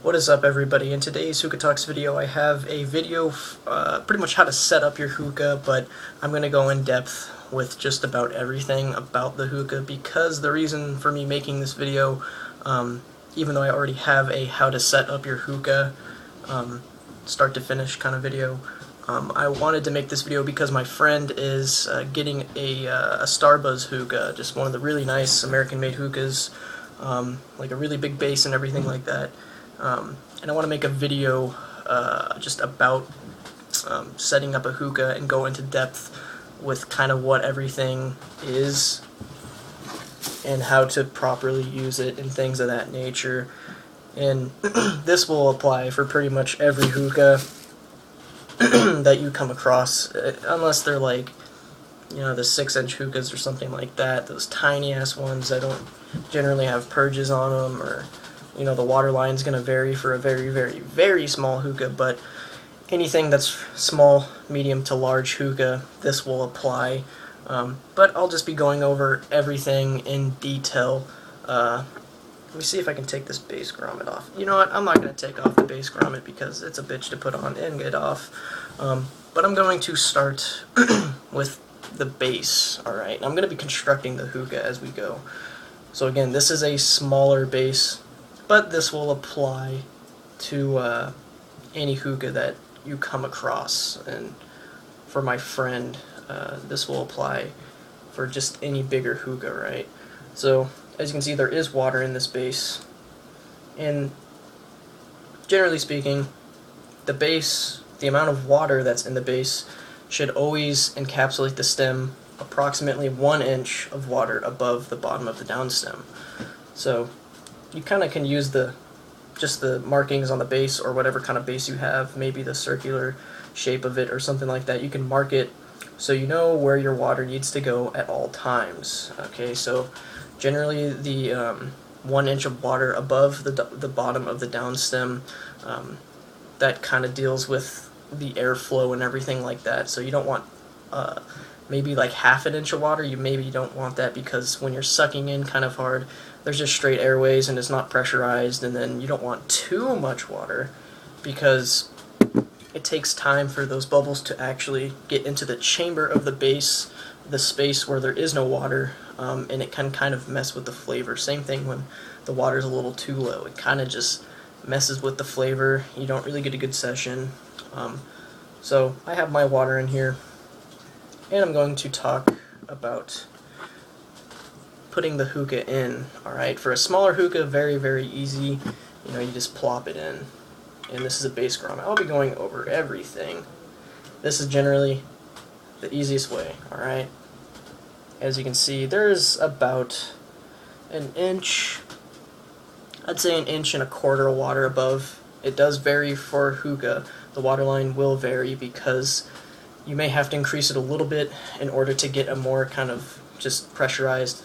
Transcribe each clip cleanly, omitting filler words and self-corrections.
What is up, everybody? In today's Hookah Talks video, I have a video pretty much how to set up your hookah, but I'm going to go in depth with just about everything about the hookah, because the reason for me making this video, even though I already have a how to set up your hookah start to finish kind of video, I wanted to make this video because my friend is getting a Starbuzz hookah, just one of the really nice American-made hookahs, like a really big bass and everything like that. And I want to make a video just about setting up a hookah and go into depth with kind of what everything is and how to properly use it and things of that nature. And this will apply for pretty much every hookah that you come across, unless they're like, you know, the 6-inch hookahs or something like that, those tiny ass ones that don't generally have purges on them, or you know, the water line's going to vary for a very, very, very small hookah, but anything that's small, medium to large hookah, this will apply. But I'll just be going over everything in detail. Let me see if I can take this bass grommet off. You know what, I'm not going to take off the bass grommet because it's a bitch to put on and get off. But I'm going to start with the bass, alright? I'm going to be constructing the hookah as we go. So again, this is a smaller bass, but this will apply to any hookah that you come across. And for my friend, this will apply for just any bigger hookah, right? So as you can see, there is water in this bass, and generally speaking, the bass, the amount of water that's in the bass should always encapsulate the stem approximately 1 inch of water above the bottom of the downstem. So you kind of can use just the markings on the base, or whatever kind of base you have, maybe the circular shape of it or something like that. You can mark it so you know where your water needs to go at all times. Okay, so generally the 1 inch of water above the bottom of the downstem, that kind of deals with the airflow and everything like that. So you don't want maybe like half an inch of water. You maybe don't want that, because when you're sucking in kind of hard, there's just straight airways and it's not pressurized. And then you don't want too much water, because it takes time for those bubbles to actually get into the chamber of the bass, the space where there is no water, and it can kind of mess with the flavor. Same thing when the water's a little too low. It kind of just messes with the flavor. You don't really get a good session. So I have my water in here, and I'm going to talk about putting the hookah in. Alright, for a smaller hookah, very, very easy. You know, you just plop it in. And this is a bass grommet. I'll be going over everything. This is generally the easiest way, alright? As you can see, there's about an inch, I'd say 1.25 inches of water above. It does vary for hookah. The water line will vary, because you may have to increase it a little bit in order to get a more kind of just pressurized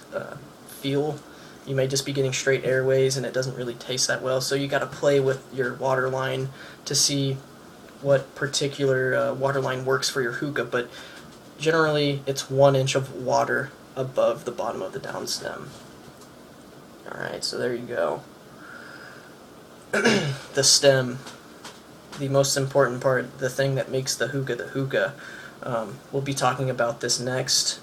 feel. You may just be getting straight airways and it doesn't really taste that well, so you got to play with your water line to see what particular water line works for your hookah. But generally it's 1 inch of water above the bottom of the downstem. Alright, so there you go. The stem, the most important part, the thing that makes the hookah. We'll be talking about this next.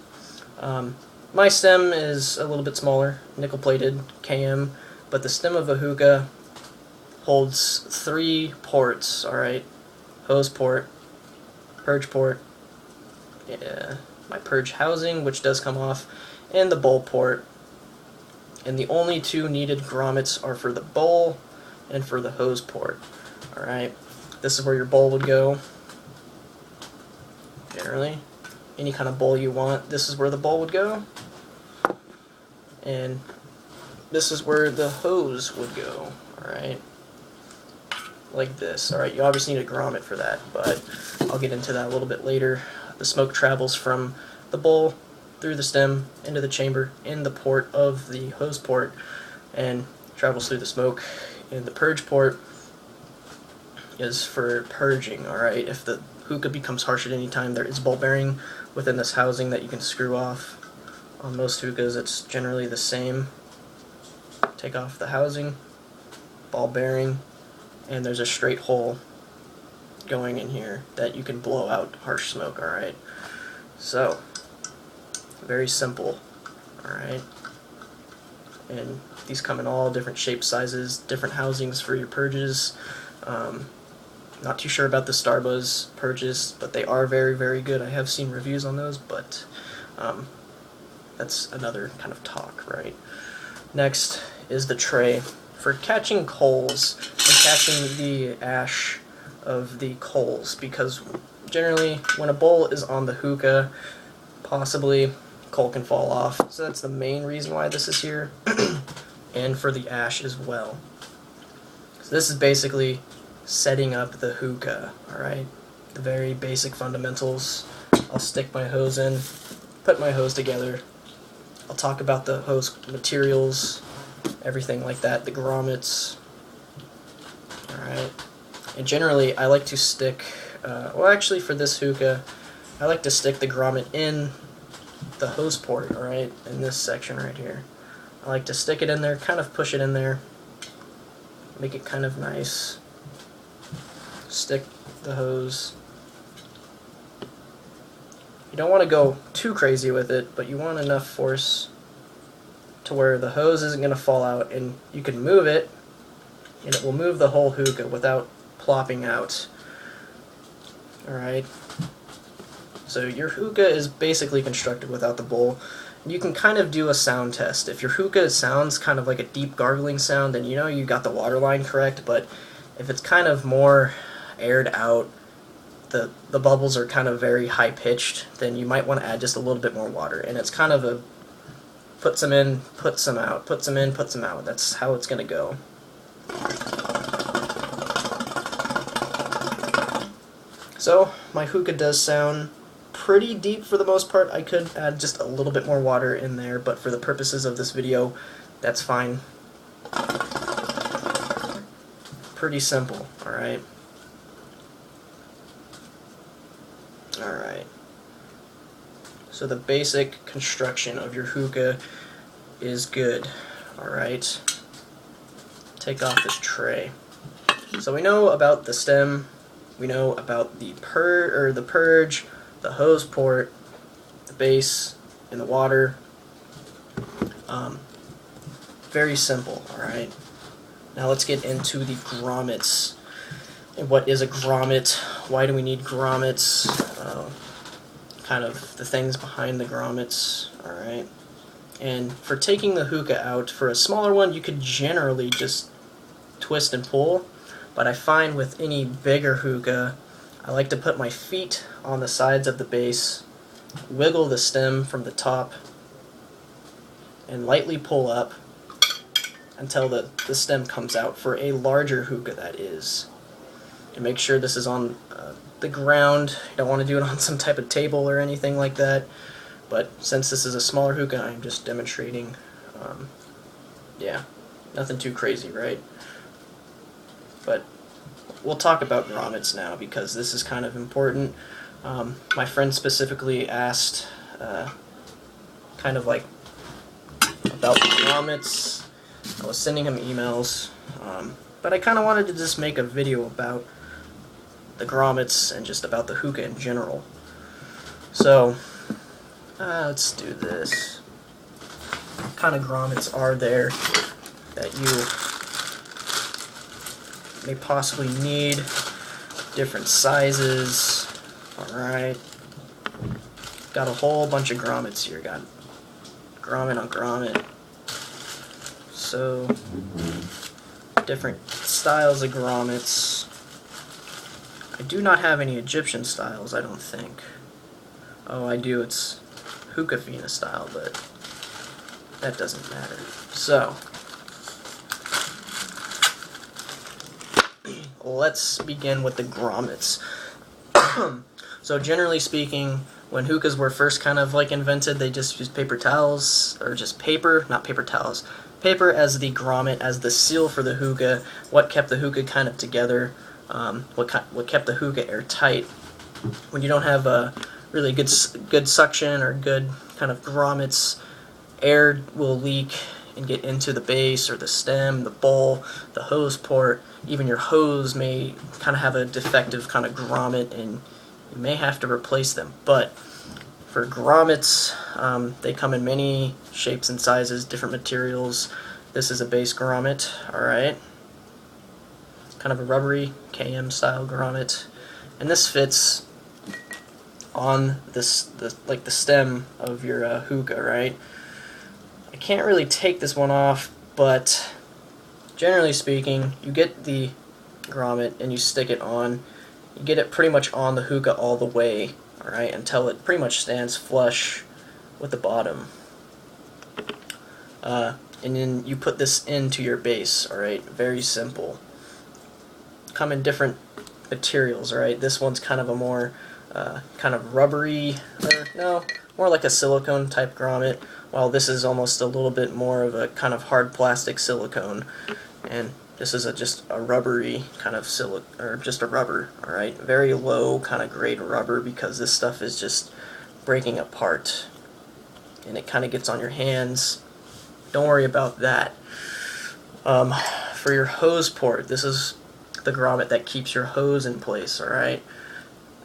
My stem is a little bit smaller, nickel-plated KM, but the stem of a hookah holds 3 ports, alright? Hose port, purge port, my purge housing, which does come off, and the bowl port. And the only 2 needed grommets are for the bowl and for the hose port. Alright, this is where your bowl would go. Generally, any kind of bowl you want, this is where the bowl would go. And this is where the hose would go, alright? Like this, alright? You obviously need a grommet for that, but I'll get into that a little bit later. The smoke travels from the bowl through the stem into the chamber in the port of the hose port, and travels through the smoke. And the purge port is for purging, alright? If the hookah becomes harsh at any time, there is ball bearing within this housing that you can screw off. On most hookahs, it's generally the same. Take off the housing, ball bearing, and there's a straight hole going in here that you can blow out harsh smoke. Alright, so very simple. Alright, and these come in all different shapes, sizes, different housings for your purges. Not too sure about the Starbuzz purges, but they are very, very good. I have seen reviews on those, but that's another kind of talk, right? Next is the tray for catching coals and catching the ash of the coals, because generally when a bowl is on the hookah, possibly coal can fall off. So that's the main reason why this is here, and for the ash as well. So this is basically setting up the hookah, alright? The very basic fundamentals. I'll stick my hose in, put my hose together. I'll talk about the hose materials, everything like that, the grommets. Alright. And generally I like to stick, well actually for this hookah, I like to stick the grommet in the hose port, alright, in this section right here. I like to stick it in there, kind of push it in there, make it kind of nice. Stick the hose. You don't want to go too crazy with it, but you want enough force to where the hose isn't going to fall out, and you can move it, and it will move the whole hookah without plopping out. Alright, so your hookah is basically constructed without the bowl. You can kind of do a sound test. If your hookah sounds kind of like a deep gargling sound, then you know you got the water line correct, but if it's kind of more aired out, the bubbles are kind of very high pitched, then you might want to add just a little bit more water. And it's kind of a put some in, put some out, put some in, put some out. That's how it's going to go. So my hookah does sound pretty deep for the most part. I could add just a little bit more water in there, but for the purposes of this video, that's fine. Pretty simple, alright? Alright. So the basic construction of your hookah is good, alright? Take off this tray. So we know about the stem, we know about the purge, the hose port, the base, and the water. Very simple, alright? Now let's get into the grommets. And what is a grommet? Why do we need grommets? Kind of the things behind the grommets, alright? And for taking the hookah out, for a smaller one, you could generally just twist and pull. But I find with any bigger hookah, I like to put my feet on the sides of the base, wiggle the stem from the top, and lightly pull up until the stem comes out, for a larger hookah that is. And make sure this is on the ground. You don't want to do it on some type of table or anything like that. But since this is a smaller hookah, I'm just demonstrating. Yeah, nothing too crazy, right? But we'll talk about grommets now, because this is kind of important. My friend specifically asked kind of like about the grommets. I was sending him emails, but I kind of wanted to just make a video about the grommets and just about the hookah in general. So let's do this. What kind of grommets are there that you may possibly need? Different sizes. Alright. Got a whole bunch of grommets here. Got grommet on grommet. So, different styles of grommets. I do not have any Egyptian styles, I don't think. Oh, I do. It's hookah fina style, but that doesn't matter. So, let's begin with the grommets. So generally speaking, when hookahs were first kind of like invented, they just used paper towels, or just paper, not paper towels. Paper as the grommet, as the seal for the hookah, what kept the hookah kind of together, what kept the hookah airtight. When you don't have a really good suction or good kind of grommets, air will leak and get into the base or the stem, the bowl, the hose port. Even your hose may kind of have a defective kind of grommet, and you may have to replace them. But for grommets, they come in many shapes and sizes, different materials. This is a base grommet, alright. Kind of a rubbery KM style grommet. And this fits on the stem of your hookah, right? I can't really take this one off, but generally speaking, you get the grommet and you stick it on. You get it pretty much on the hookah all the way, alright, until it pretty much stands flush with the bottom. And then you put this into your base, alright? Very simple. Come in different materials, alright? This one's kind of a more kind of rubbery, or no, more like a silicone type grommet, while this is almost a little bit more of a kind of hard plastic silicone. And this is just a rubbery kind of just a rubber, alright? Very low kind of grade rubber, because this stuff is just breaking apart. And it kind of gets on your hands. Don't worry about that. For your hose port, this is the grommet that keeps your hose in place, alright?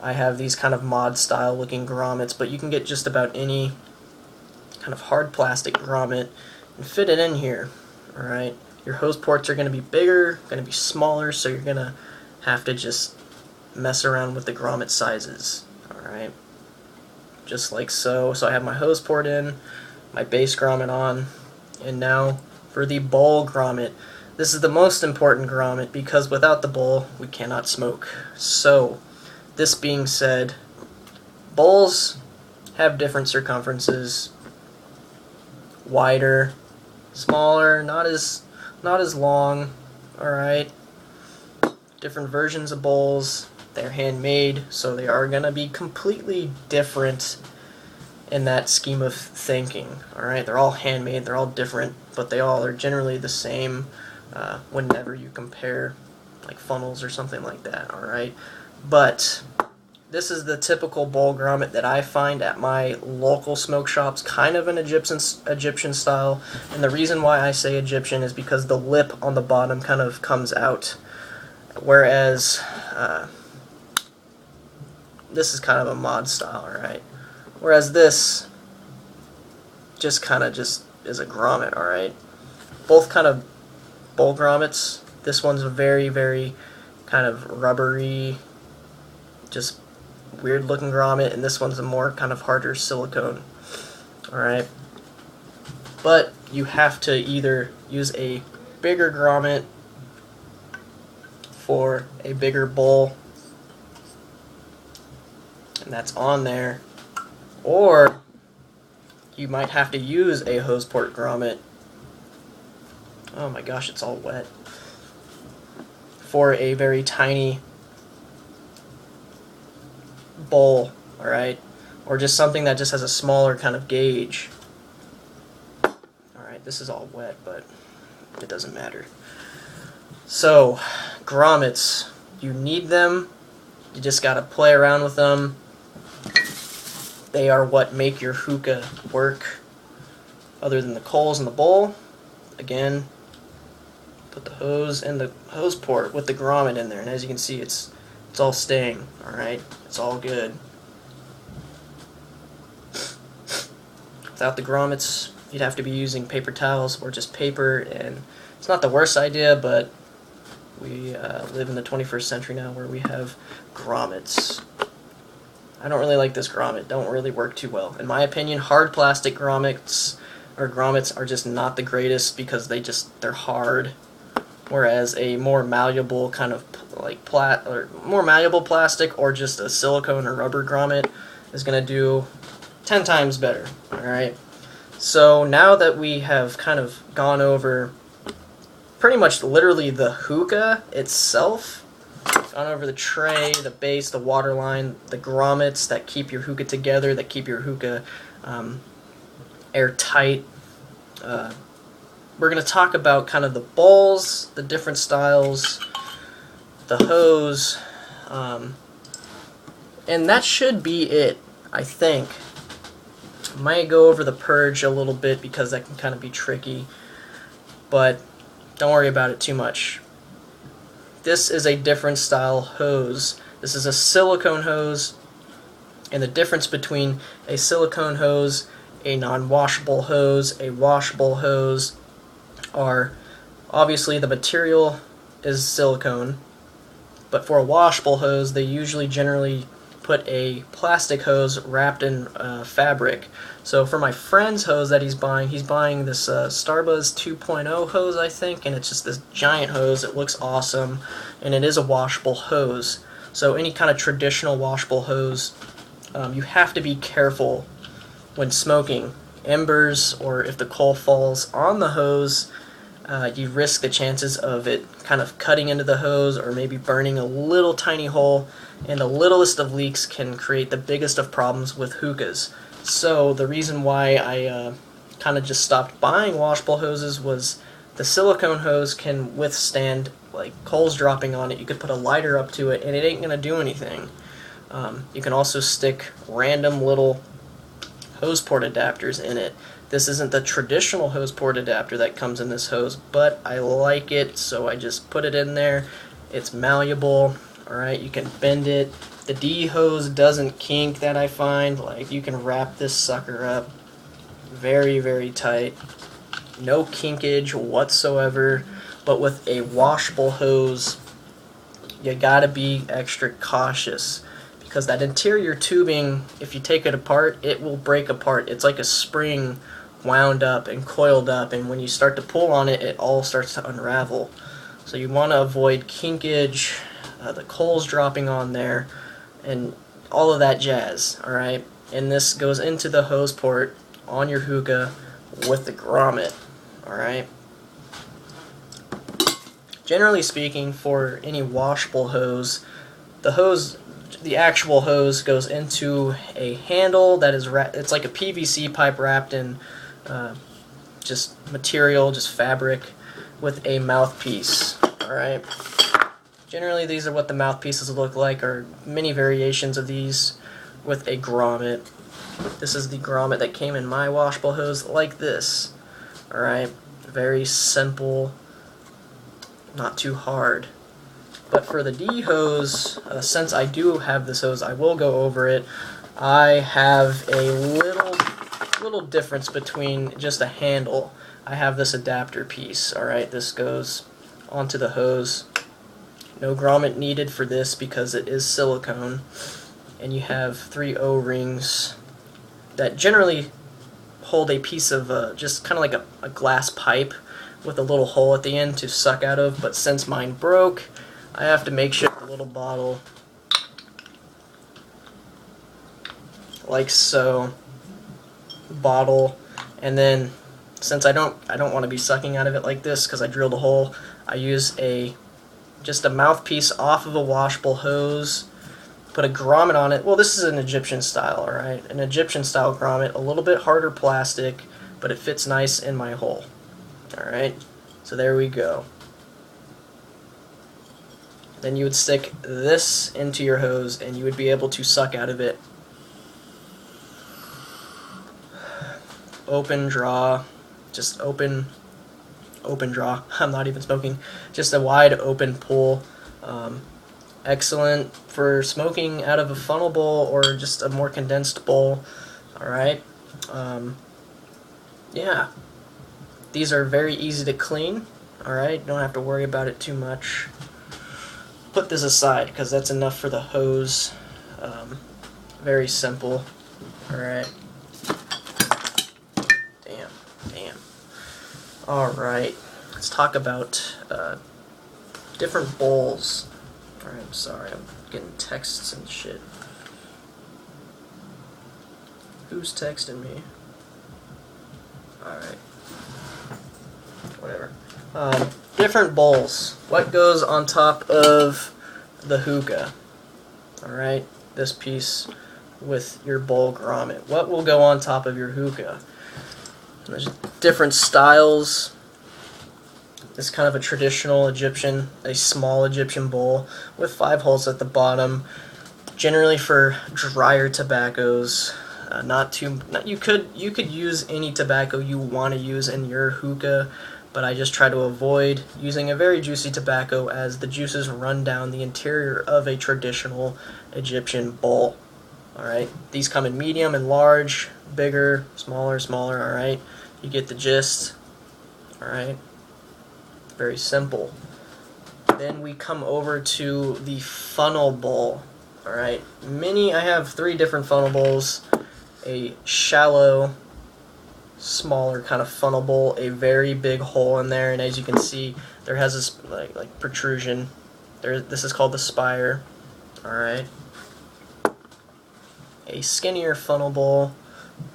I have these kind of mod style looking grommets, but you can get just about any kind of hard plastic grommet and fit it in here, alright? Your hose ports are going to be bigger, going to be smaller, so you're going to have to just mess around with the grommet sizes, alright? Just like so. So I have my hose port in, my base grommet on, and now for the bowl grommet. This is the most important grommet, because without the bowl we cannot smoke. So, this being said, bowls have different circumferences. Wider, smaller, not as long, alright? Different versions of bowls. They're handmade, so they are going to be completely different in that scheme of thinking, alright? They're all handmade, they're all different, but they all are generally the same whenever you compare like funnels or something like that, alright? But this is the typical bowl grommet that I find at my local smoke shops, kind of an Egyptian style, and the reason why I say Egyptian is because the lip on the bottom kind of comes out, whereas this is kind of a mod style, alright? Whereas this just kind of is a grommet, alright? Both kind of bowl grommets. This one's a very, very kind of rubbery, just weird looking grommet, and this one's a more kind of harder silicone, alright? But you have to either use a bigger grommet for a bigger bowl, and that's on there, or you might have to use a hose port grommet. Oh my gosh, it's all wet. For a very tiny bowl, alright? Or just something that just has a smaller kind of gauge. Alright, this is all wet, but it doesn't matter. So, grommets, you need them. You just gotta play around with them. They are what make your hookah work. Other than the coals in the bowl, again, put the hose in the hose port with the grommet in there, and as you can see, it's all staying, alright? It's all good. Without the grommets, you'd have to be using paper towels or just paper, and it's not the worst idea, but we live in the 21st century now where we have grommets. I don't really like this grommet. Don't really work too well. In my opinion, hard plastic grommets are just not the greatest, because they're hard. Whereas a more malleable kind of like more malleable plastic, or just a silicone or rubber grommet, is going to do 10 times better. Alright? So now that we have kind of gone over pretty much literally the hookah itself, gone over the tray, the base, the water line, the grommets that keep your hookah together, that keep your hookah airtight. We're going to talk about kind of the bowls, the different styles, the hose, and that should be it, I think. I might go over the purge a little bit, because that can kind of be tricky. but don't worry about it too much. This is a different style hose. This is a silicone hose, and the difference between a silicone hose, a non-washable hose, a washable hose are obviously the material is silicone, but for a washable hose they usually generally put a plastic hose wrapped in fabric. So for my friend's hose that he's buying this Starbuzz 2.0 hose, I think, and it's just this giant hose. It looks awesome, and it is a washable hose. So any kind of traditional washable hose, you have to be careful when smoking. Embers, or if the coal falls on the hose, you risk the chances of it kind of cutting into the hose or maybe burning a little tiny hole, and the littlest of leaks can create the biggest of problems with hookahs. So the reason why I kind of just stopped buying washable hoses was the silicone hose can withstand like coals dropping on it. You could put a lighter up to it and it ain't gonna do anything. You can also stick random little hose port adapters in it. This isn't the traditional hose port adapter that comes in this hose, but I like it, so I just put it in there. It's malleable, alright, you can bend it. The D hose doesn't kink, that I find. Like, you can wrap this sucker up very, very tight. No kinkage whatsoever. But with a washable hose, you gotta be extra cautious, because that interior tubing, if you take it apart, it will break apart. It's like a spring wound up and coiled up, and when you start to pull on it, it all starts to unravel. So you want to avoid kinkage, the coals dropping on there, and all of that jazz, alright? And this goes into the hose port on your hookah with the grommet, alright? Generally speaking, for any washable hose, the actual hose goes into a handle that is it's like a PVC pipe wrapped in just material, just fabric, with a mouthpiece. Alright. Generally these are what the mouthpieces look like, or many variations of these with a grommet. This is the grommet that came in my washable hose, like this. Alright. Very simple, not too hard. But for the D hose, since I do have this hose, I will go over it. I have a little difference between just a handle. I have this adapter piece, alright? This goes onto the hose. No grommet needed for this because it is silicone. And you have 3 O-rings that generally hold a piece of just kind of like a glass pipe with a little hole at the end to suck out of. But since mine broke, I have to make sure the little bottle, like so, bottle, and then since I don't want to be sucking out of it like this because I drilled a hole, I use just a mouthpiece off of a washable hose, put a grommet on it. Well, this is an Egyptian style, alright? An Egyptian style grommet, a little bit harder plastic, but it fits nice in my hole. Alright, so there we go. Then you would stick this into your hose and you would be able to suck out of it. Open, draw, just open draw. I'm not even smoking. Just a wide open pull. Excellent for smoking out of a funnel bowl or just a more condensed bowl. Alright. Yeah. These are very easy to clean. Alright, don't have to worry about it too much. Put this aside because that's enough for the hose. Very simple. Alright. Damn. Alright, let's talk about different bowls. Alright, I'm sorry, I'm getting texts and shit. Who's texting me? Alright. Whatever. Different bowls. What goes on top of the hookah? Alright, this piece with your bowl grommet. What will go on top of your hookah? There's different styles. This is kind of a traditional Egyptian, a small Egyptian bowl with 5 holes at the bottom. Generally for drier tobaccos. You could use any tobacco you want to use in your hookah, but I just try to avoid using a very juicy tobacco as the juices run down the interior of a traditional Egyptian bowl. Alright, these come in medium and large, bigger, smaller, alright. You get the gist. Alright, very simple. Then we come over to the funnel bowl. Alright, I have 3 different funnel bowls. A shallow, smaller kind of funnel bowl, a very big hole in there, and as you can see, there has this like protrusion. This is called the spire. Alright. A skinnier funnel bowl,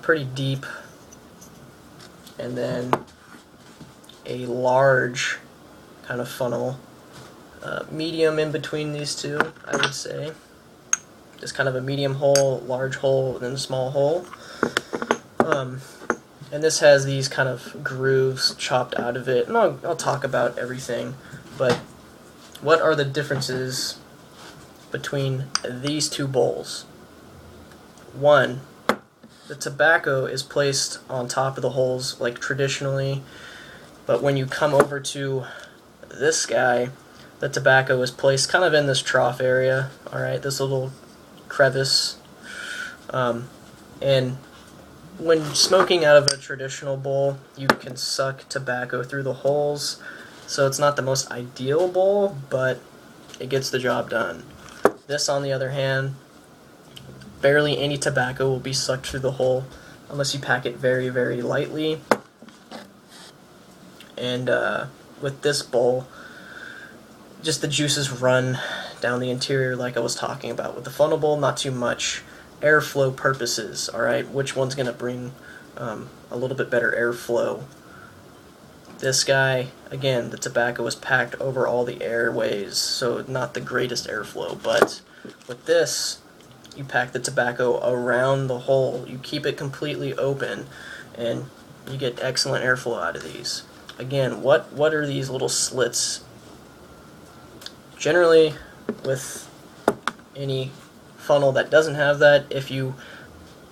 pretty deep, and then a large kind of funnel, medium in between these two, I would say. Just kind of a medium hole, large hole, and then a small hole. And this has these kind of grooves chopped out of it, and I'll talk about everything, but what are the differences between these two bowls? One, the tobacco is placed on top of the holes like traditionally, but when you come over to this guy, the tobacco is placed kind of in this trough area, alright, this little crevice, and when smoking out of a traditional bowl, you can suck tobacco through the holes, so it's not the most ideal bowl, but it gets the job done. This, on the other hand, barely any tobacco will be sucked through the hole unless you pack it very, very lightly. And with this bowl, just the juices run down the interior like I was talking about. With the funnel bowl, not too much. Airflow purposes, alright, which one's going to bring a little bit better airflow? This guy, again, the tobacco is packed over all the airways, so not the greatest airflow, but with this, you pack the tobacco around the hole, you keep it completely open, and you get excellent airflow out of these. Again, what are these little slits? Generally, with any funnel that doesn't have that, if you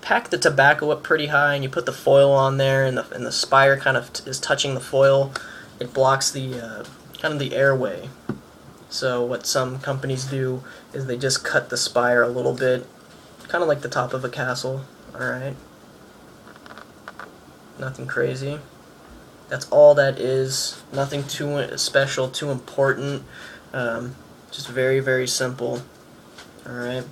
pack the tobacco up pretty high and you put the foil on there, and the spire kind of is touching the foil, it blocks the kind of the airway. So what some companies do is they just cut the spire a little bit, kind of like the top of a castle. Alright, nothing crazy. That's all that is. Nothing too special, too important. Just very, very simple. Alright.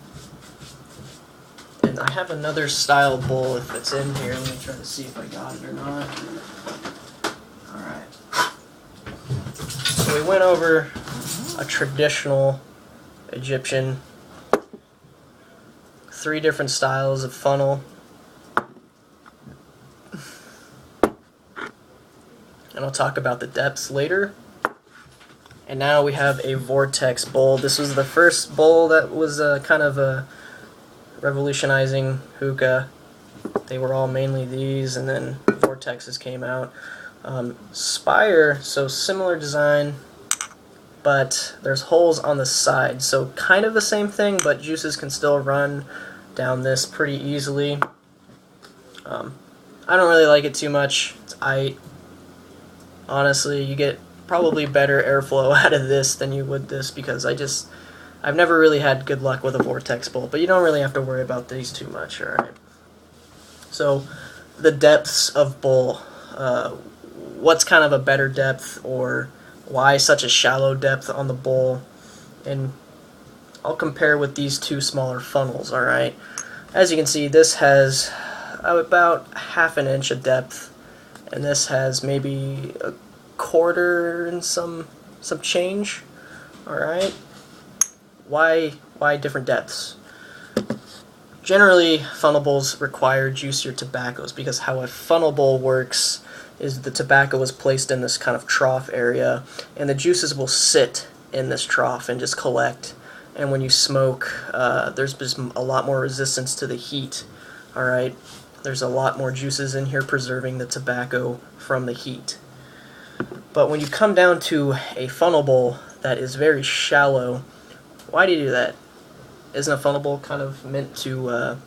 And I have another style bowl if it's in here. Let me try to see if I got it or not. Alright. So we went over a traditional Egyptian, 3 different styles of funnel. And I'll talk about the depths later. And now we have a vortex bowl. This was the first bowl that was kind of a revolutionizing hookah. They were all mainly these, and then vortexes came out. Spire, so similar design, but there's holes on the side, so kind of the same thing, but juices can still run down this pretty easily. I don't really like it too much. Honestly, you get probably better airflow out of this than you would this, because I've never really had good luck with a vortex bowl, but you don't really have to worry about these too much. Alright, so the depths of bowl, what's kind of a better depth, or why such a shallow depth on the bowl? And I'll compare with these 2 smaller funnels. Alright, as you can see, this has about ½ an inch of depth, and this has maybe a quarter and some change. Alright, why different depths? Generally, funnel bowls require juicier tobaccos, because how a funnel bowl works is the tobacco is placed in this kind of trough area, and the juices will sit in this trough and just collect, and when you smoke, there's just a lot more resistance to the heat. Alright, there's a lot more juices in here preserving the tobacco from the heat. But when you come down to a funnel bowl that is very shallow, why do you do that? Isn't a funnel bowl kind of meant to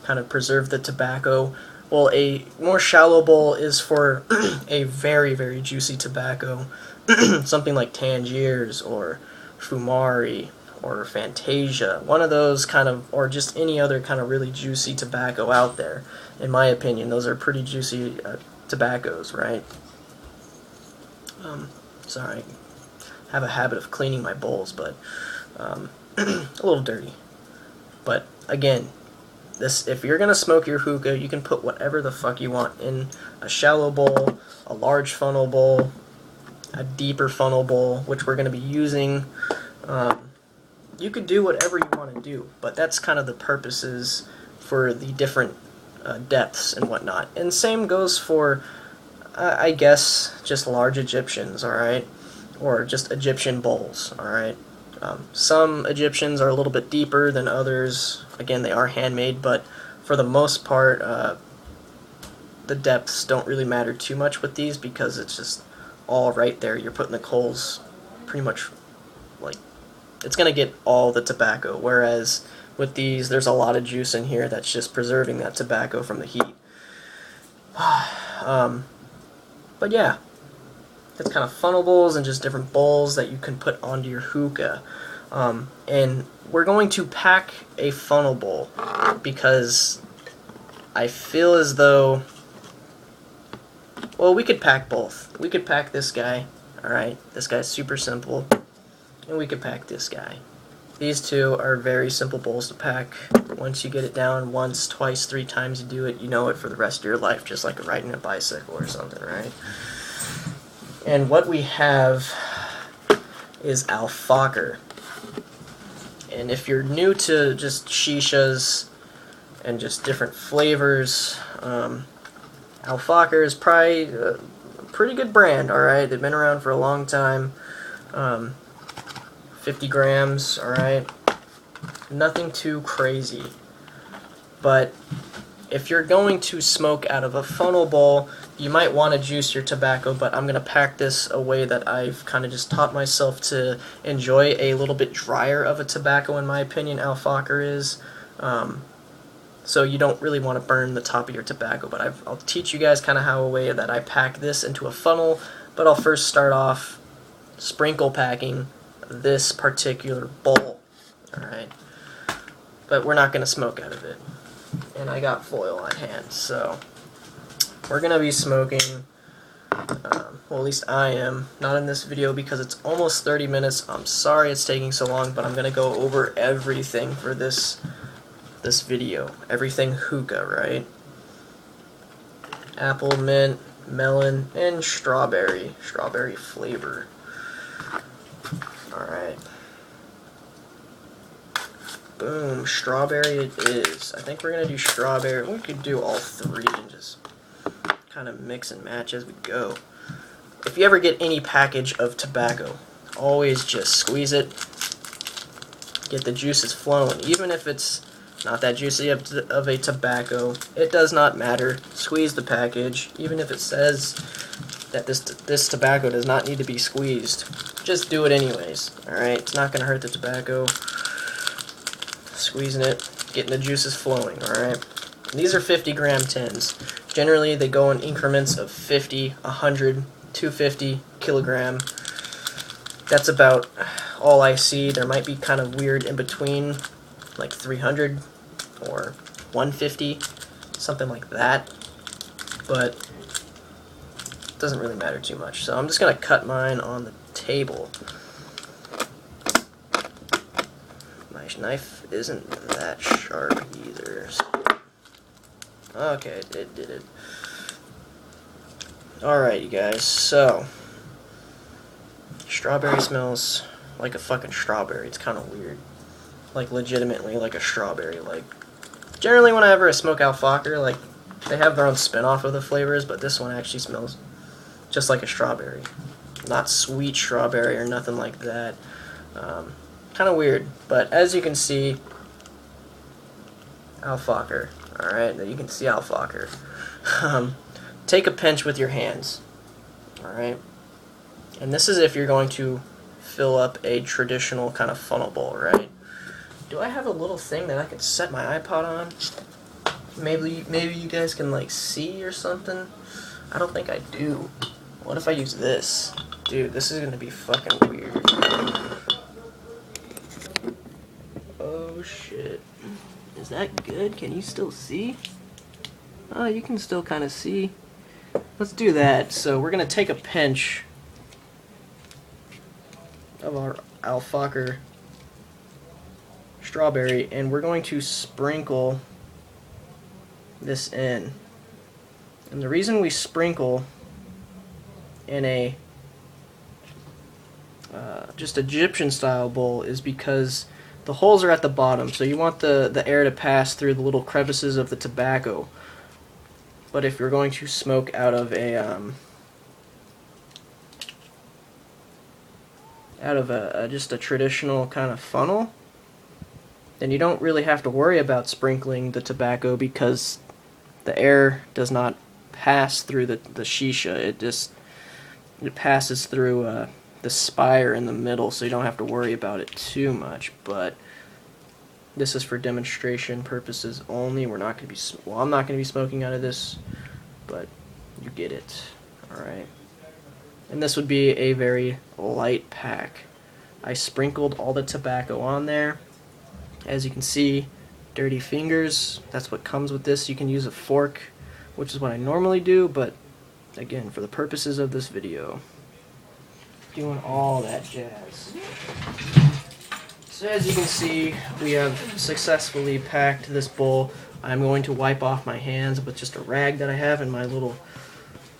kind of preserve the tobacco Well, a more shallow bowl is for a very, very juicy tobacco, something like Tangiers or Fumari or Fantasia, one of those kind of, or just any other kind of really juicy tobacco out there. In my opinion, those are pretty juicy tobaccos, right? Sorry, I have a habit of cleaning my bowls, but a little dirty. But again, if you're gonna smoke your hookah, you can put whatever the fuck you want in a shallow bowl, a large funnel bowl, a deeper funnel bowl, which we're gonna be using. You could do whatever you want to do, but that's kind of the purposes for the different depths and whatnot. And same goes for, I guess, just large Egyptians, alright? Or just Egyptian bowls, alright? Some Egyptians are a little bit deeper than others. Again, they are handmade, but for the most part, the depths don't really matter too much with these because it's just all right there. You're putting the coals pretty much, like, it's going to get all the tobacco, whereas with these, there's a lot of juice in here that's just preserving that tobacco from the heat. But yeah, it's kind of funnel bowls and just different bowls that you can put onto your hookah. And we're going to pack a funnel bowl because I feel as though, well, we could pack both. We could pack this guy, alright? This guy's super simple. And we could pack this guy. These two are very simple bowls to pack. Once you get it down once, twice, 3 times you do it, you know it for the rest of your life, just like riding a bicycle or something, right? And what we have is Al-Fakr. And if you're new to just shishas and just different flavors, Al-Fakr is probably a pretty good brand, alright? They've been around for a long time. 50 grams, alright? Nothing too crazy. But if you're going to smoke out of a funnel bowl, you might want to juice your tobacco, but I'm going to pack this a way that I've kind of just taught myself to enjoy a little bit drier of a tobacco, in my opinion, Al-Fakr is. So you don't really want to burn the top of your tobacco, but I'll teach you guys kind of how a way that I pack this into a funnel, but I'll first start off sprinkle packing this particular bowl, alright? But we're not going to smoke out of it. And I got foil on hand, so we're going to be smoking, well, at least I am, not in this video because it's almost 30 minutes. I'm sorry it's taking so long, but I'm going to go over everything for this video. Everything hookah, right? Apple, mint, melon, and strawberry flavor. Alright. Boom, strawberry it is. I think we're going to do strawberry. We could do all 3 and just kind of mix and match as we go. If you ever get any package of tobacco, always just squeeze it. Get the juices flowing. Even if it's not that juicy of a tobacco, it does not matter. Squeeze the package. Even if it says that this tobacco does not need to be squeezed, just do it anyways. Alright, it's not going to hurt the tobacco. Squeezing it, getting the juices flowing, alright? These are 50 gram tins. Generally, they go in increments of 50, 100, 250 kilogram. That's about all I see. There might be kind of weird in between, like 300 or 150, something like that. But it doesn't really matter too much. So I'm just going to cut mine on the table. My knife isn't that sharp either. Okay, it did it. Alright, you guys, so strawberry smells like a fucking strawberry. It's kind of weird. Like, legitimately like a strawberry. Like, generally whenever I smoke Al-Fakr, like, they have their own spin-off of the flavors, but this one actually smells just like a strawberry. Not sweet strawberry or nothing like that. Kind of weird, but as you can see, Al-Fakr. Alright, you can see Al-Fakr. Take a pinch with your hands. Alright? And this is if you're going to fill up a traditional kind of funnel bowl, right? Do I have a little thing that I could set my iPod on? Maybe you guys can like see or something. I don't think I do. What if I use this? Dude, this is gonna be fucking weird. Oh shit. Is that good? Can you still see? Oh, you can still kind of see. Let's do that. So we're gonna take a pinch of our Alfacher strawberry and we're going to sprinkle this in. And the reason we sprinkle in a just Egyptian style bowl is because the holes are at the bottom, so you want the air to pass through the little crevices of the tobacco. But if you're going to smoke out of a just a traditional kind of funnel, then you don't really have to worry about sprinkling the tobacco because the air does not pass through the shisha. It passes through the spire in the middle, so you don't have to worry about it too much. But this is for demonstration purposes only. We're not going to be, well, I'm not going to be smoking out of this, but you get it. Alright. And this would be a very light pack. I sprinkled all the tobacco on there. As you can see, dirty fingers. That's what comes with this. You can use a fork, which is what I normally do, but again, for the purposes of this video, doing all that jazz. So as you can see, we have successfully packed this bowl. I'm going to wipe off my hands with just a rag that I have in my little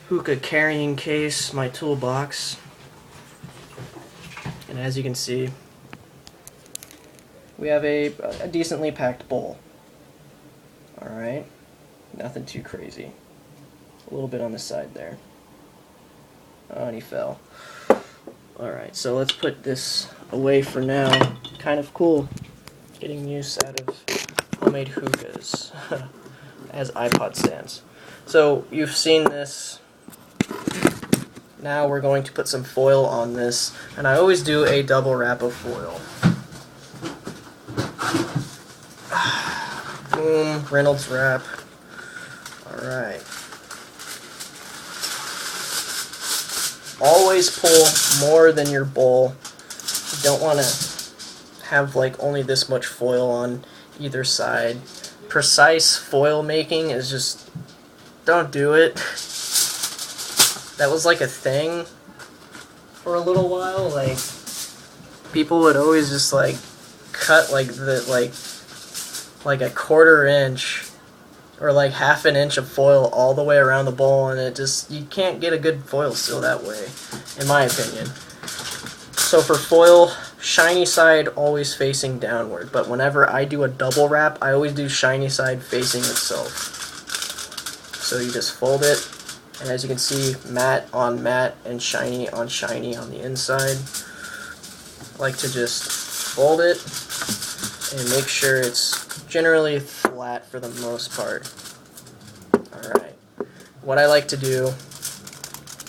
hookah carrying case, my toolbox. And as you can see, we have a decently packed bowl. Alright, nothing too crazy. A little bit on the side there. Oh, and he fell. Alright, so let's put this away for now. Kind of cool getting use out of homemade hookahs as iPod stands. So you've seen this. Now we're going to put some foil on this, and I always do a double wrap of foil. Boom, Reynolds wrap. Alright. Always pull more than your bowl. You don't want to have like only this much foil on either side. Precise foil making is just, don't do it. That was like a thing for a little while. Like, people would always just like cut like like a 1/4 inch or like 1/2 inch of foil all the way around the bowl, and it just, you can't get a good foil seal that way, in my opinion. So for foil, shiny side always facing downward, but whenever I do a double wrap, I always do shiny side facing itself. So you just fold it, and as you can see, matte on matte and shiny on the inside. I like to just fold it and make sure it's generally flat for the most part. Alright. What I like to do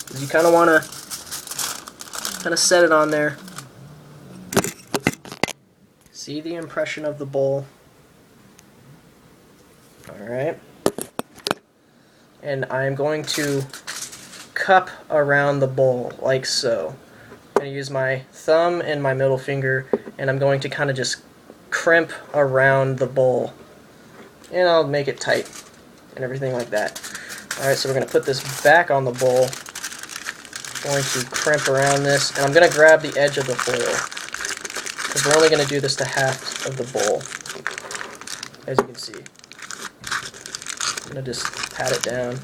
is you kind of want to set it on there. See the impression of the bowl. Alright. And I'm going to cup around the bowl like so. I'm going to use my thumb and my middle finger, and I'm going to kind of just crimp around the bowl, and I'll make it tight and everything like that. Alright, so we're going to put this back on the bowl. Going to crimp around this, and I'm going to grab the edge of the foil because we're only going to do this to half of the bowl, as you can see. I'm going to just pat it down,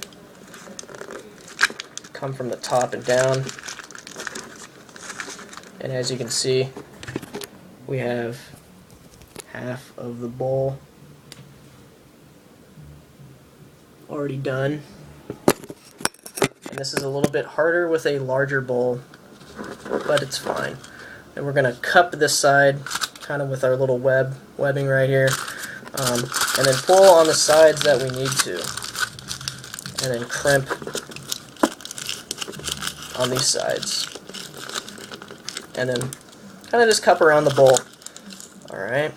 come from the top and down, and as you can see, we have half of the bowl already done. And this is a little bit harder with a larger bowl, but it's fine. And we're going to cup this side kind of with our little webbing right here, and then pull on the sides that we need to, and then crimp on these sides, and then kind of just cup around the bowl. Alright,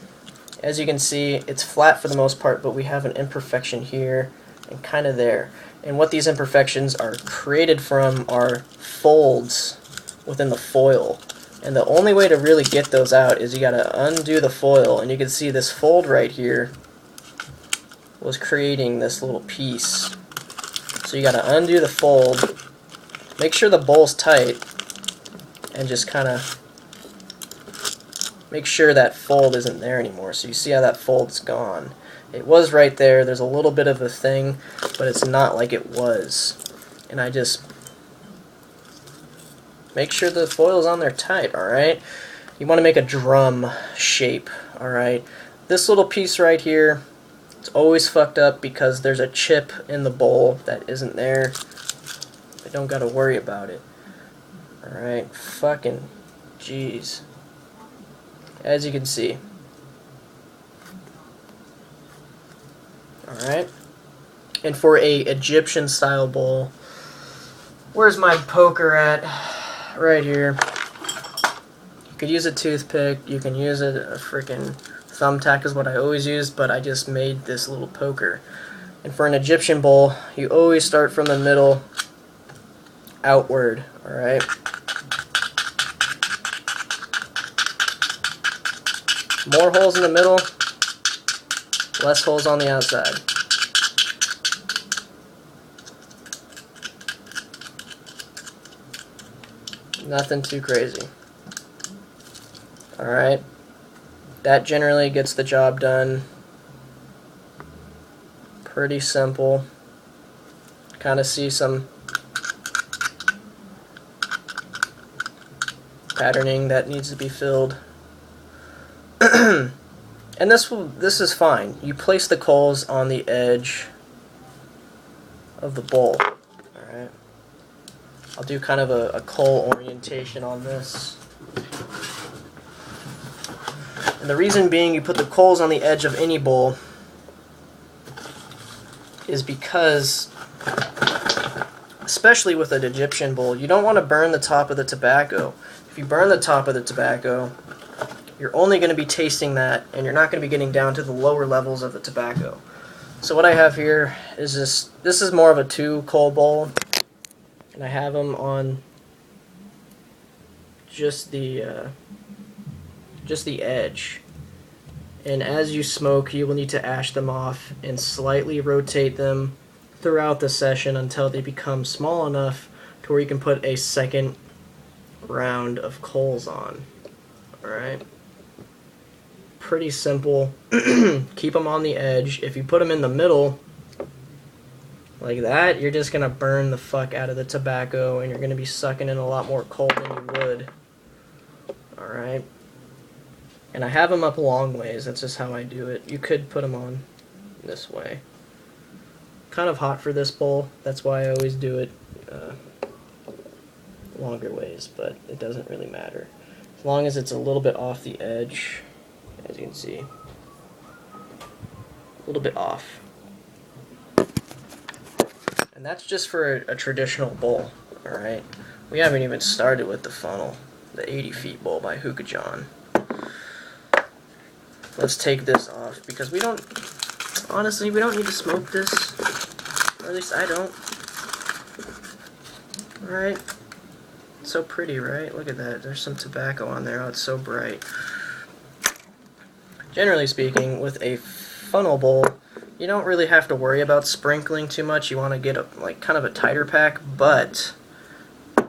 As you can see, it's flat for the most part, but we have an imperfection here and kind of there. And what these imperfections are created from are folds within the foil. And the only way to really get those out is you gotta undo the foil, and you can see this fold right here was creating this little piece. So you gotta undo the fold, make sure the bowl's tight, and just kinda make sure that fold isn't there anymore. So you see how that fold's gone. It was right there, there's a little bit of a thing, but it's not like it was. And I just make sure the foil's on there tight, alright? You want to make a drum shape, alright? This little piece right here, it's always fucked up because there's a chip in the bowl that isn't there. I don't gotta worry about it. Alright, fucking jeez. As you can see. Alright. And for a Egyptian style bowl, where's my poker at? Right here. You could use a toothpick, you can use a freaking thumbtack is what I always use, but I just made this little poker. And for an Egyptian bowl, you always start from the middle outward, alright? More holes in the middle, less holes on the outside. Nothing too crazy. Alright. That generally gets the job done. Pretty simple. Kind of see some patterning that needs to be filled. And this is fine. You place the coals on the edge of the bowl. Alright. I'll do kind of a coal orientation on this. And the reason being you put the coals on the edge of any bowl is because, especially with an Egyptian bowl, you don't want to burn the top of the tobacco. If you burn the top of the tobacco, you're only going to be tasting that, and you're not going to be getting down to the lower levels of the tobacco. So what I have here is this is more of a 2-coal bowl, and I have them on just the edge. And as you smoke, you will need to ash them off and slightly rotate them throughout the session until they become small enough to where you can put a second round of coals on. Alright? Pretty simple. Keep them on the edge. If you put them in the middle, like that, you're just going to burn the fuck out of the tobacco, and you're going to be sucking in a lot more coal than you would. Alright? And I have them up long ways. That's just how I do it. You could put them on this way. Kind of hot for this bowl. That's why I always do it longer ways, but it doesn't really matter. As long as it's a little bit off the edge, as you can see. A little bit off. And that's just for a traditional bowl, alright? We haven't even started with the funnel, the 80 feet bowl by Hookah John. Let's take this off, because we don't, honestly, we don't need to smoke this. Or at least I don't. Alright. It's so pretty, right? Look at that. There's some tobacco on there. Oh, it's so bright. Generally speaking, with a funnel bowl, you don't really have to worry about sprinkling too much. You want to get a, like, kind of a tighter pack, but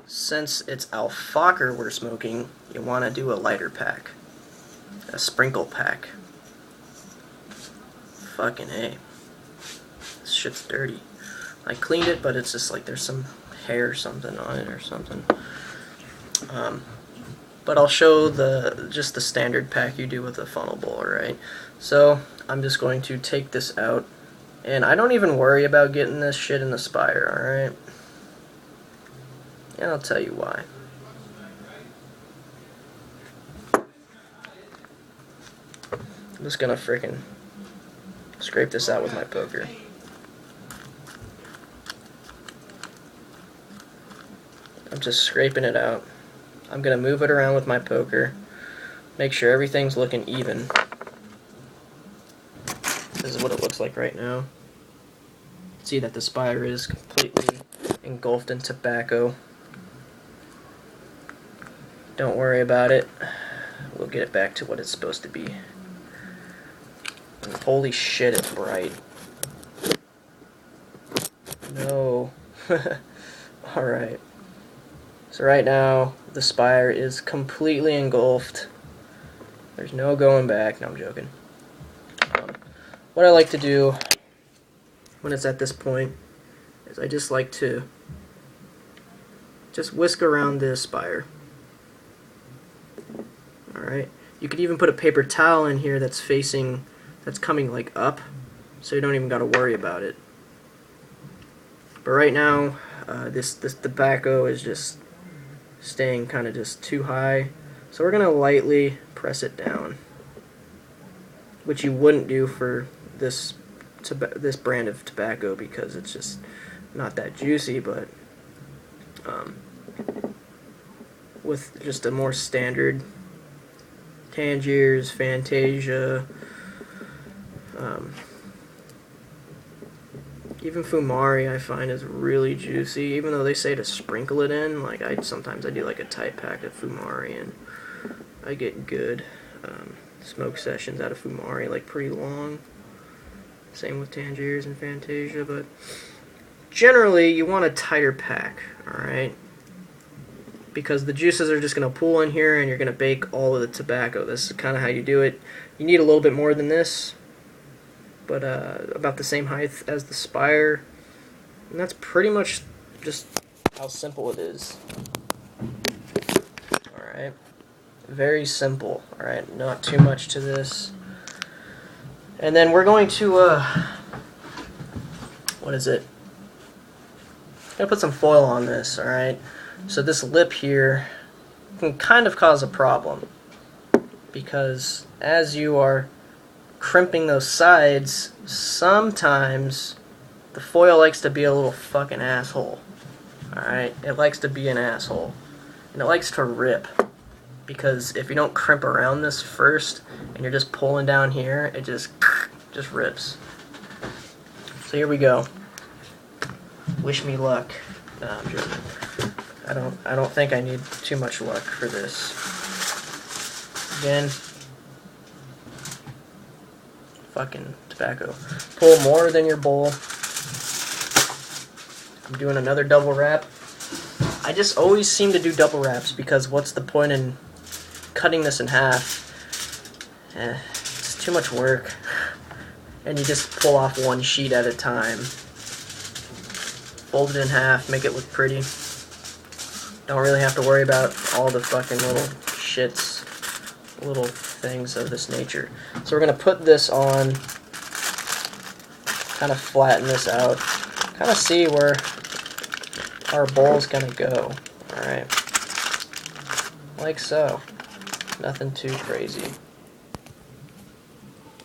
since it's alfacher we're smoking, you want to do a lighter pack. A sprinkle pack. Fucking A. This shit's dirty. I cleaned it, but it's just like there's some hair or something on it or something. But I'll show just the standard pack you do with a funnel bowl, alright? So I'm just going to take this out, and I don't even worry about getting this shit in the spire, alright? And I'll tell you why. I'm just gonna frickin' scrape this out with my poker. I'm just scraping it out. I'm gonna move it around with my poker, make sure everything's looking even. This is what it looks like right now. See that the spire is completely engulfed in tobacco. Don't worry about it. We'll get it back to what it's supposed to be. And holy shit, it's bright. No. Alright. So right now, the spire is completely engulfed. There's no going back. No, I'm joking. What I like to do when it's at this point is I just like to just whisk around this spire. Alright. You could even put a paper towel in here that's coming like up, so you don't even got to worry about it. But right now, this tobacco is just staying kind of just too high, so we're gonna lightly press it down, which you wouldn't do for this brand of tobacco because it's just not that juicy. But with just a more standard Tangiers, Fantasia, even Fumari I find is really juicy, even though they say to sprinkle it in. Like sometimes I do like a tight pack of Fumari and I get good smoke sessions out of Fumari, like pretty long. Same with Tangiers and Fantasia, but generally you want a tighter pack, alright? Because the juices are just going to pool in here and you're going to bake all of the tobacco. This is kind of how you do it. You need a little bit more than this, but about the same height as the spire. And that's pretty much just how simple it is. Alright. Very simple. Alright, not too much to this. And then we're going to, what is it? I'm going to put some foil on this, alright? So this lip here can kind of cause a problem, because as you are crimping those sides, sometimes the foil likes to be a little fucking asshole. Alright? It likes to be an asshole. And it likes to rip. Because if you don't crimp around this first, and you're just pulling down here, it just rips. So here we go. Wish me luck. No, I'm joking. I don't think I need too much luck for this. Again, fucking tobacco. Pull more than your bowl. I'm doing another double wrap. I just always seem to do double wraps because what's the point in cutting this in half? It's too much work. And you just pull off one sheet at a time. Fold it in half, make it look pretty. Don't really have to worry about all the fucking little shits, little things of this nature. So we're going to put this on, kind of flatten this out, kind of see where our bowl's going to go. Alright. Like so. Nothing too crazy.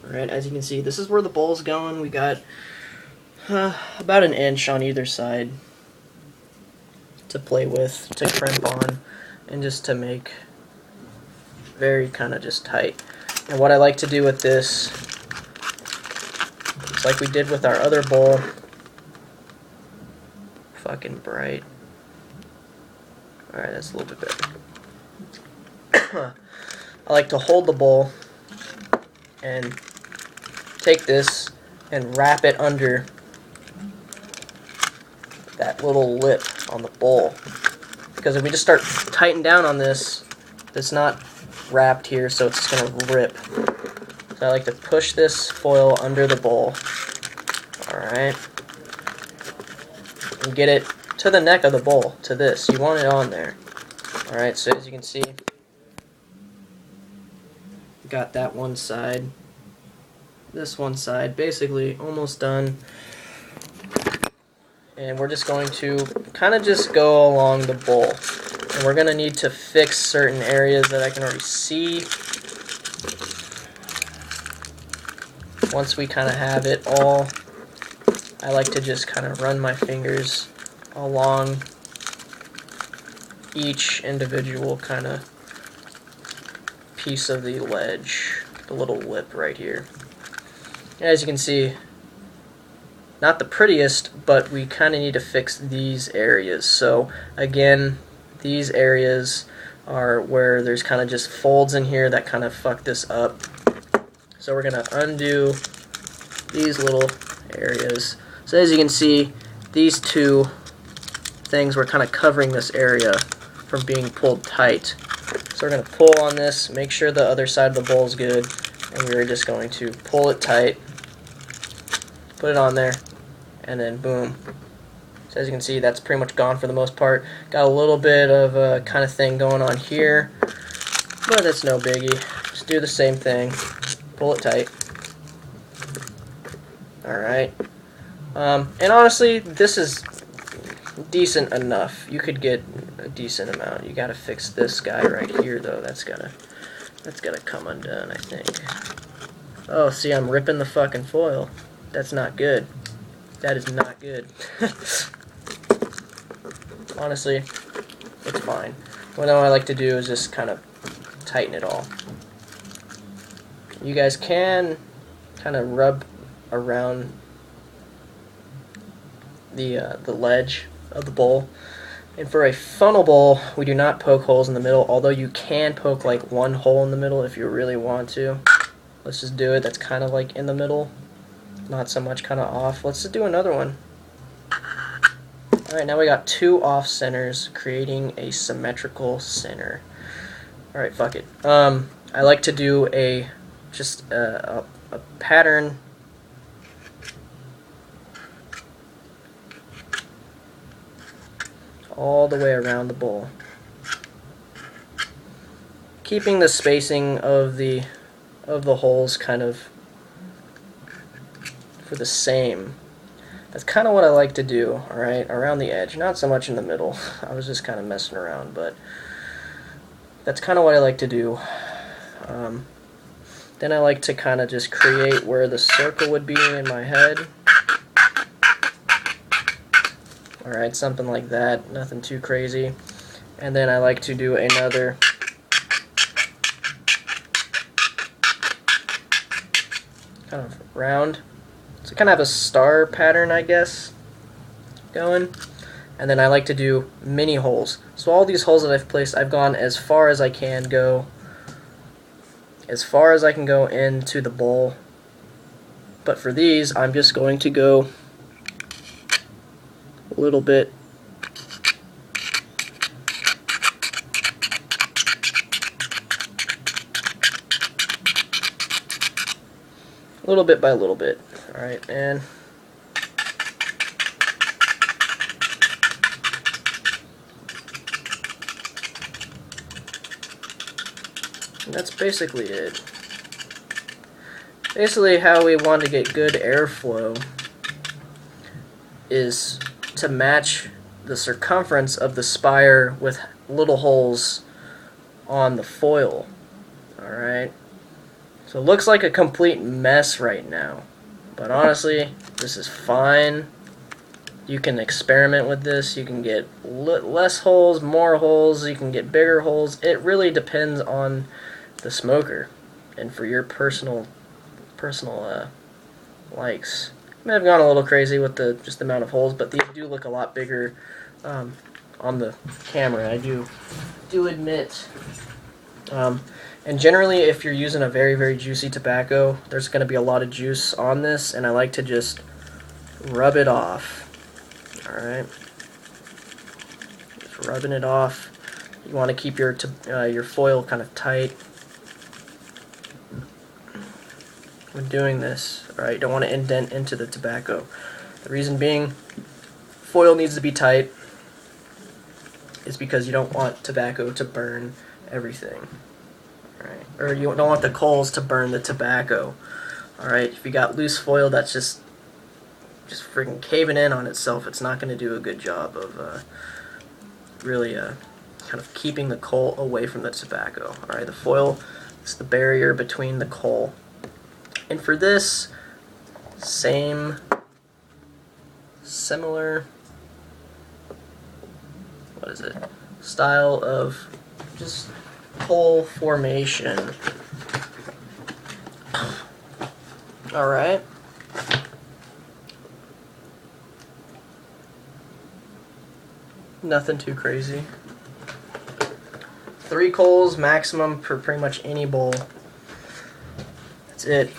Alright, as you can see, this is where the bowl's going. We got about an inch on either side to play with, to crimp on, and just to make very kind of just tight. And what I like to do with this is like we did with our other bowl. Fucking bright. Alright, that's a little bit better. I like to hold the bowl and take this and wrap it under that little lip on the bowl, because if we just start tightening down on this, it's not wrapped here, so it's just going to rip. So I like to push this foil under the bowl, alright, and get it to the neck of the bowl, to this. You want it on there. Alright, so as you can see, got that one side, this one side, basically almost done. And we're just going to kind of just go along the bowl. And we're going to need to fix certain areas that I can already see. Once we kind of have it all, I like to just kind of run my fingers along each individual kind of piece of the ledge, the little lip right here. As you can see, not the prettiest, but we kind of need to fix these areas. So again, these areas are where there's kind of just folds in here that kind of fuck this up. So we're going to undo these little areas. So as you can see, these two things were kind of covering this area from being pulled tight. So we're going to pull on this, make sure the other side of the bowl is good, and we're just going to pull it tight, put it on there, and then boom. So as you can see, that's pretty much gone for the most part. Got a little bit of a kind of thing going on here, but that's no biggie. Just do the same thing, pull it tight. Alright. And honestly, this is decent enough. You could get a decent amount. You gotta fix this guy right here though. That's gotta come undone, I think. Oh, see, I'm ripping the fucking foil. That's not good. That is not good. Honestly, it's fine. What I like to do is just kind of tighten it all. You guys can kind of rub around the ledge of the bowl. And for a funnel bowl, we do not poke holes in the middle, although you can poke like one hole in the middle if you really want to. Let's just do it. That's kind of like in the middle, not so much kind of off. Let's just do another one. Alright, now we got two off centers, creating a symmetrical center. Alright, fuck it. I like to do a pattern all the way around the bowl, keeping the spacing of the holes kind of for the same. That's kind of what I like to do, alright, around the edge, not so much in the middle. I was just kind of messing around, but that's kind of what I like to do. Then I like to kind of just create where the circle would be in my head. Alright, something like that, nothing too crazy. And then I like to do another kind of round. So kind of have a star pattern, I guess, going. And then I like to do mini holes. So all these holes that I've placed, I've gone as far as I can go. As far as I can go into the bowl. But for these, I'm just going to go a little bit by little bit. Alright, and that's basically it. Basically how we want to get good airflow is to match the circumference of the spire with little holes on the foil. Alright? So it looks like a complete mess right now. But honestly, this is fine. You can experiment with this. You can get less holes, more holes. You can get bigger holes. It really depends on the smoker and for your personal likes. I may have gone a little crazy with just the amount of holes, but these do look a lot bigger on the camera. I do admit. And generally, if you're using a very, very juicy tobacco, there's going to be a lot of juice on this, and I like to just rub it off. Alright? Just rubbing it off. You want to keep your foil kind of tight when doing this. Alright, you don't want to indent into the tobacco. The reason being, foil needs to be tight is because you don't want tobacco to burn everything. Alright, or you don't want the coals to burn the tobacco. Alright, if you got loose foil that's just freaking caving in on itself, it's not going to do a good job of really kind of keeping the coal away from the tobacco. Alright, the foil is the barrier between the coal. And for this, similar, what is it, style of just hole formation. Alright. Nothing too crazy. 3 coals maximum for pretty much any bowl. That's it.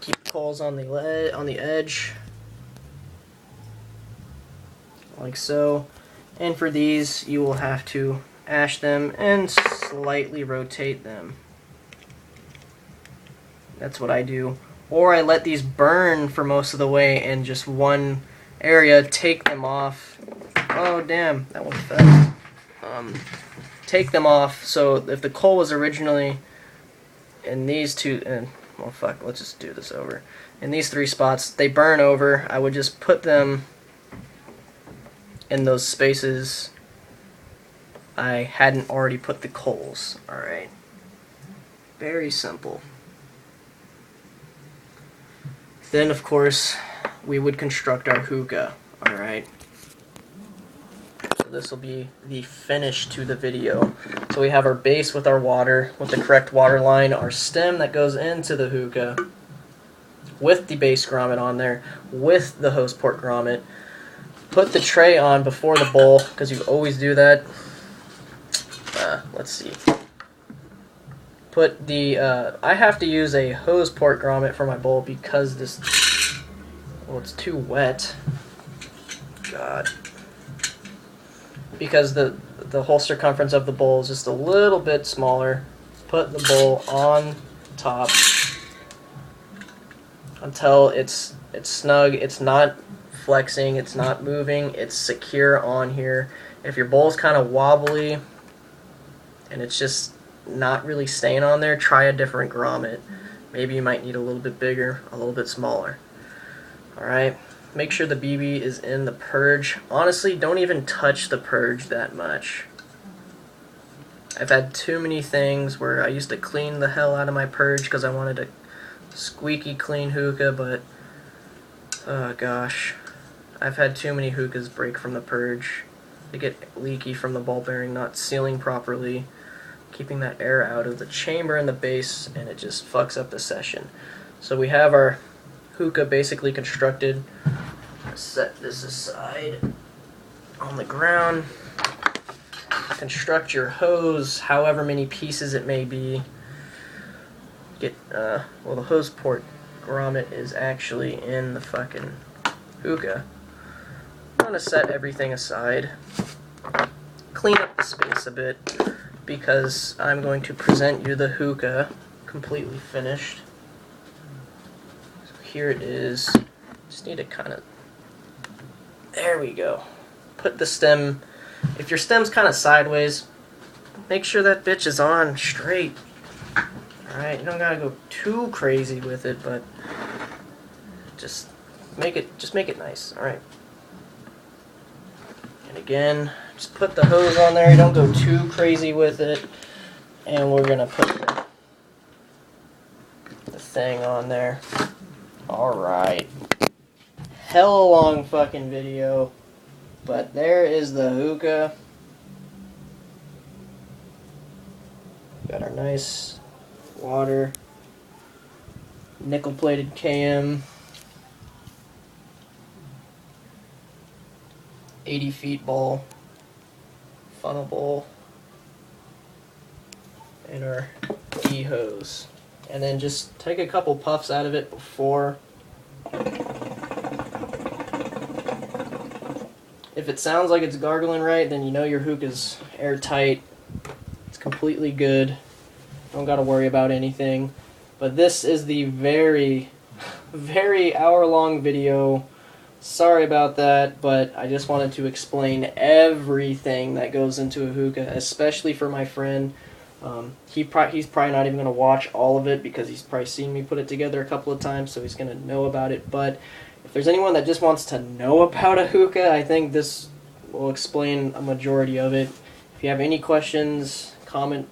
Keep the coals on the edge, like so. And for these, you will have to ash them and slightly rotate them. That's what I do. Or I let these burn for most of the way in just one area, take them off. Oh damn, that one fell. Take them off, so if the coal was originally in these two, well fuck, let's just do this over. In these 3 spots, they burn over, I would just put them in those spaces I hadn't already put the coals. Alright. Very simple. Then, of course, we would construct our hookah. Alright. So this will be the finish to the video. So we have our base with our water, with the correct water line, our stem that goes into the hookah, with the base grommet on there, with the hose port grommet. Put the tray on before the bowl, because you always do that. Let's see. Put the, I have to use a hose port grommet for my bowl because this, well, it's too wet. God. Because the whole circumference of the bowl is just a little bit smaller. Put the bowl on top until it's snug. It's not flexing, it's not moving, it's secure on here. If your bowl's kind of wobbly and it's just not really staying on there, try a different grommet. Maybe you might need a little bit bigger, a little bit smaller. Alright, make sure the BB is in the purge. Honestly, don't even touch the purge that much. I've had too many things where I used to clean the hell out of my purge because I wanted a squeaky clean hookah, but oh gosh, I've had too many hookahs break from the purge. They get leaky from the ball bearing not sealing properly, keeping that air out of the chamber and the base, and it just fucks up the session. So we have our hookah basically constructed. Set this aside on the ground. Construct your hose, however many pieces it may be. Get well, the hose port grommet is actually in the fucking hookah. I'm gonna set everything aside, clean up the space a bit, because I'm going to present you the hookah completely finished. So here it is. Just need to kind of, there we go. Put the stem, if your stem's kind of sideways, make sure that bitch is on straight. Alright, you don't gotta go too crazy with it, but just make it nice. Alright. And again, just put the hose on there, don't go too crazy with it. And we're gonna put the thing on there. Alright. Hell long fucking video. But there is the hookah. Got our nice water, nickel plated KM, 80 feet bowl, funnel bowl, and our D hose. And then just take a couple puffs out of it before. If it sounds like it's gargling right, then you know your hookah's airtight. It's completely good. Don't gotta worry about anything. But this is the very, very hour-long video. Sorry about that, but I just wanted to explain everything that goes into a hookah, especially for my friend. He's probably not even going to watch all of it because he's probably seen me put it together a couple of times, so he's going to know about it. But if there's anyone that just wants to know about a hookah, I think this will explain a majority of it. If you have any questions, comment